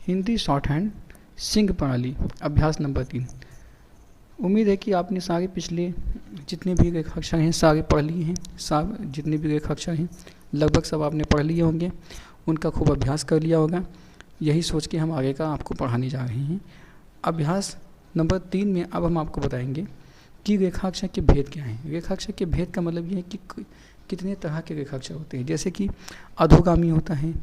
Hindi short hand Singh प्रणाली अभ्यास number 3। उम्मीद है कि आपने सारे पिछले जितने भी रेखाक्षर हैं सारे पढ़ लिए हैं। सारे जितने भी रेखाक्षर हैं लगभग सब आपने पढ़ लिए होंगे, उनका खूब अभ्यास कर लिया होगा। यही सोच के हम आगे का आपको पढ़ाने जा रहे हैं। अभ्यास नंबर 3 में अब हम आपको बताएंगे कि रेखाक्षर के भेद क्या हैं। रेखाक्षर के भेद का मतलब ये है कि कितने तरह के रेखाक्षर होते हैं, जैसे कि अधोगामी होता है,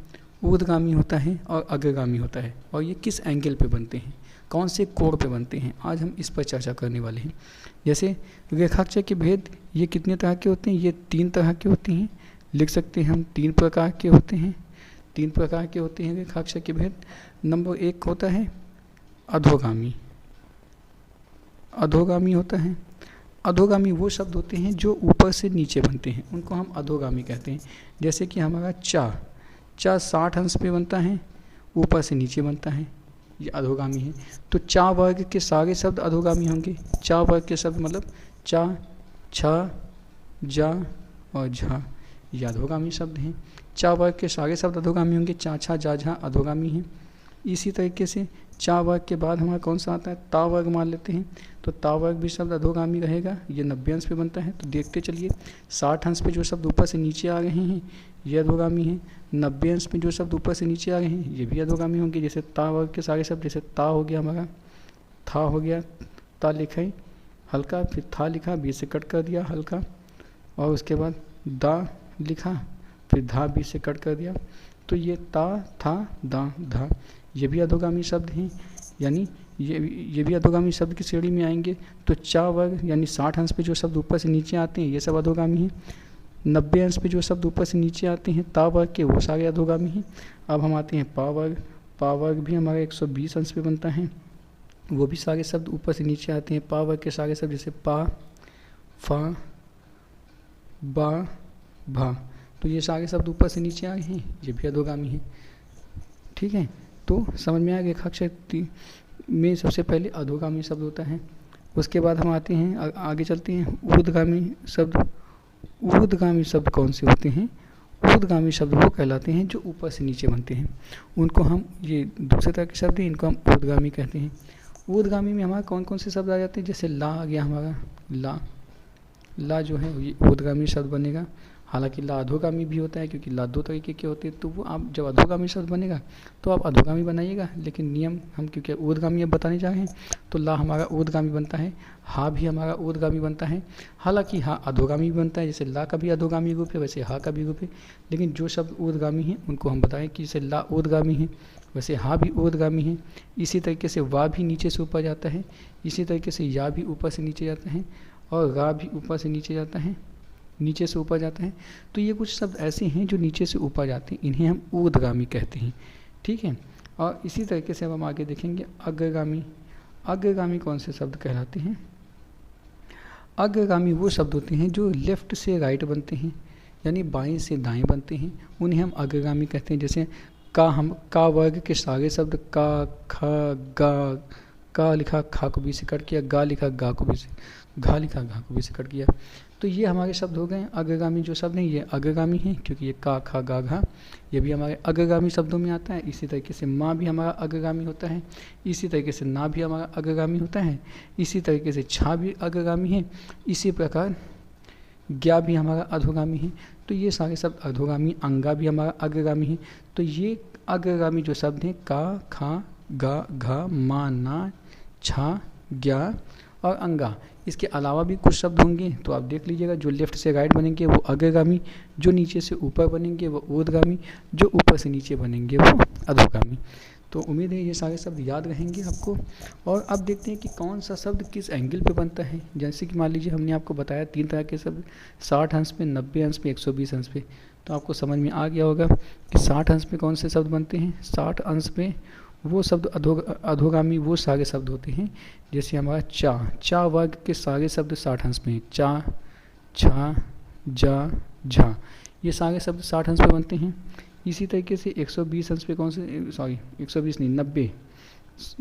ऊर्ध्वगामी होता है और अग्रगामी होता है, और ये किस एंगल पे बनते हैं, कौन से कोण पे बनते हैं। आज हम इस पर चर्चा करने वाले हैं। जैसे रेखाक्षर के भेद ये कितने तरह के होते हैं, ये 3 तरह के होते हैं। लिख सकते हैं हम 3 प्रकार के होते हैं। 3 प्रकार के होते हैं रेखाक्षर के भेद। नंबर 1 होता है अधोगामी। अधोगामी होता है, अधोगामी वो शब्द होते हैं जो ऊपर से नीचे बनते हैं, उनको हम अधोगामी कहते हैं। जैसे कि हमारा चा 60 अंश पे बनता है, ऊपर से नीचे बनता है, ये अधोगामी है। तो चा वर्ग के सारे शब्द अधोगामी होंगे। चा वर्ग के शब्द मतलब चा, छा, जा और झा, ये अधोगामी शब्द हैं। चा वर्ग के सारे शब्द अधोगामी होंगे। चा, छा, जा, झा अधोगामी हैं। इसी तरीके से चा वर्ग के बाद हमारा कौन सा आता है, ता वर्ग मान लेते हैं, तो ता वर्ग भी शब्द अधोगामी रहेगा। ये 90 अंश पे बनता है। तो देखते चलिए, 60 अंश पे जो शब्द ऊपर से नीचे आ रहे हैं ये अधोगामी हैं। 90 अंश पे जो शब्द ऊपर से नीचे आ रहे हैं ये भी अधोगामी होंगे। जैसे ता वर्ग के सारे शब्द, जैसे ता हो गया हमारा, था हो गया, ता लिखा है हल्का, फिर था लिखा, बीच से कट कर दिया हल्का, और उसके बाद दा लिखा, फिर धा बीच से कट कर दिया। तो ये ता, था, दा, धा ये भी अधोगामी शब्द हैं, यानी ये भी अधोगामी शब्द की श्रेणी में आएंगे। तो चा वर्ग यानी 60 अंश पे जो शब्द ऊपर से नीचे आते हैं ये सब अधोगामी हैं। 90 अंश पे जो शब्द ऊपर से नीचे आते हैं ता वर्ग के, वो सारे अधोगामी हैं। अब हम आते हैं पा वर्ग। पा वर्ग भी हमारा 120 अंश पे बनता है, वो भी सारे शब्द ऊपर से नीचे आते हैं। पा वर्ग के सारे शब्द जैसे पा, फा, बा, भा, तो ये सारे शब्द ऊपर से नीचे आए हैं, ये भी अधोगामी हैं। ठीक है, तो समझ में आ गया। रेखाक्षर में सबसे पहले अधोगामी शब्द होता है। उसके बाद हम आते हैं आगे चलते हैं ऊर्ध्वगामी शब्द। ऊर्ध्वगामी शब्द कौन से होते हैं, ऊर्ध्वगामी शब्द वो कहलाते हैं जो ऊपर से नीचे बनते हैं, उनको हम, ये दूसरे तरह के शब्द हैं, इनको हम ऊर्ध्वगामी कहते हैं। ऊर्ध्वगामी में हमारे कौन कौन से शब्द आ जाते हैं, जैसे ला आ गया हमारा, ला, ला जो है ये ऊर्ध्वगामी शब्द बनेगा। हालांकि ला अधोगामी भी होता है, क्योंकि ला 2 तरीके के होते हैं, तो वो आप जब अधोगामी शब्द बनेगा तो आप अधोगामी बनाइएगा। लेकिन नियम हम क्योंकि ऊर्ध्वगामी अब बताने जा रहे हैं, तो ला हमारा ऊर्ध्वगामी बनता है, हा भी हमारा ऊर्ध्वगामी बनता है। हालांकि हा अधोगामी भी बनता है, जैसे ला का भी अधोगामी रूप है वैसे हा का भी रूप है। लेकिन जो शब्द ऊर्ध्वगामी हैं उनको हम बताएं कि जैसे ला ऊर्ध्वगामी है वैसे हा भी ऊर्ध्वगामी है। इसी तरीके से वा भी नीचे से ऊपर जाता है, इसी तरीके से या भी ऊपर से नीचे जाता है, और रा भी ऊपर से नीचे जाता है, नीचे से ऊपर जाता है। तो ये कुछ शब्द ऐसे हैं जो नीचे से ऊपर जाते हैं, इन्हें हम ऊर्ध्वगामी कहते हैं। ठीक है, और इसी तरीके से अब हम आगे देखेंगे अग्रगामी। अग्रगामी कौन से शब्द कहलाते हैं, अग्रगामी वो शब्द होते हैं जो लेफ्ट से राइट बनते हैं, यानी बाएं से दाएं बनते हैं, उन्हें हम अग्रगामी कहते हैं। जैसे का, हम का वर्ग के सारे शब्द का, ख, गा, का लिखा खा को भी से कट किया, गा लिखा गा को भी से, घा लिखा घा को भी से कट किया, तो ये हमारे शब्द हो गए अग्रगामी। जो शब्द हैं ये अग्रगामी हैं, क्योंकि ये का, खा, गा, घा ये भी हमारे अग्रगामी शब्दों में आता है। इसी तरीके से माँ भी हमारा अग्रगामी होता है, इसी तरीके से ना भी हमारा अग्रगामी होता है, इसी तरीके से छा भी अग्रगामी है, इसी प्रकार ज्ञा भी हमारा अधोगामी है। तो ये सारे शब्द अधोगामी। अंगा भी हमारा अग्रगामी है। तो ये अग्रगामी जो शब्द हैं का, खा, गा, घा, मा, ना, छा, ज्ञा और अंगा, इसके अलावा भी कुछ शब्द होंगे, तो आप देख लीजिएगा। जो लेफ्ट से राइट बनेंगे वो अग्रगामी, जो नीचे से ऊपर बनेंगे वो ऊर्ध्वगामी, जो ऊपर से नीचे बनेंगे वो अधोगामी। तो उम्मीद है ये सारे शब्द याद रहेंगे आपको। और अब देखते हैं कि कौन सा शब्द किस एंगल पे बनता है। जैसे कि मान लीजिए हमने आपको बताया 3 तरह के शब्द, 60 अंश पे, 90 अंश पे, 120 अंश पे, तो आपको समझ में आ गया होगा कि 60 अंश पे कौन से शब्द बनते हैं। 60 अंश पे वो शब्द अधोगामी वो सारे शब्द होते हैं, जैसे हमारा चा, चा वर्ग के सारे शब्द 60 अंश में हैं। चा, छा, जा, झा ये सारे शब्द 60 अंश पे बनते हैं। इसी तरीके से 120 अंश पे कौन से, 120 नहीं,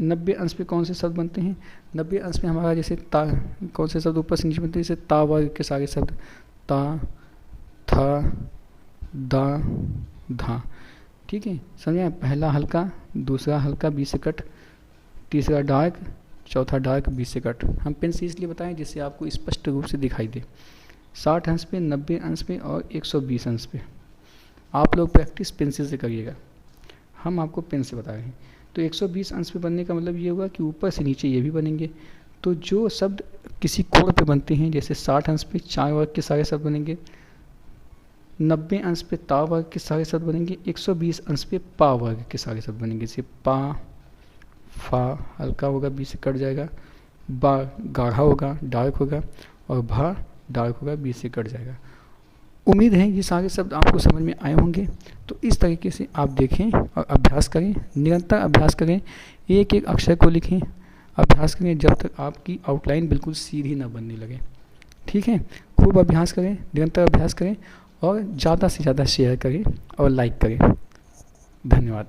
90 अंश पे कौन से शब्द बनते हैं। 90 अंश में हमारा जैसे ता, कौन से शब्द ऊपर से नीचे बनते हैं, जैसे ता वर्ग के सारे शब्द ता, था, दा, धा। ठीक है, समझे, पहला हल्का दूसरा हल्का बी से कट, तीसरा डार्क, चौथा डार्क बी से कट। हम पेन से इसलिए बताएं जिससे आपको स्पष्ट रूप से दिखाई दे। 60 अंश पे, 90 अंश पे और 120 अंश पे। आप लोग प्रैक्टिस पेंसिल से करिएगा, हम आपको पेन से बता रहे हैं। तो 120 अंश पे बनने का मतलब ये हुआ कि ऊपर से नीचे ये भी बनेंगे। तो जो शब्द किसी कोण पे बनते हैं, जैसे 60 अंश पे 4 वर्ग के सारे शब्द बनेंगे, 90 अंश पे ता वर्ग के सारे शब्द बनेंगे, 120 अंश पे पा वर्ग के सारे शब्द बनेंगे। जैसे पा, फा हल्का होगा बी से कट जाएगा, बा गाढ़ा होगा डार्क होगा, और भा डार्क होगा बी से कट जाएगा। उम्मीद है ये सारे शब्द आपको समझ में आए होंगे। तो इस तरीके से आप देखें और अभ्यास करें, निरंतर अभ्यास करें, एक एक अक्षर को लिखें, अभ्यास करें जब तक आपकी आउटलाइन बिल्कुल सीधी ना बनने लगे। ठीक है, खूब अभ्यास करें, निरंतर अभ्यास करें और ज़्यादा से ज़्यादा शेयर करें और लाइक करें। धन्यवाद।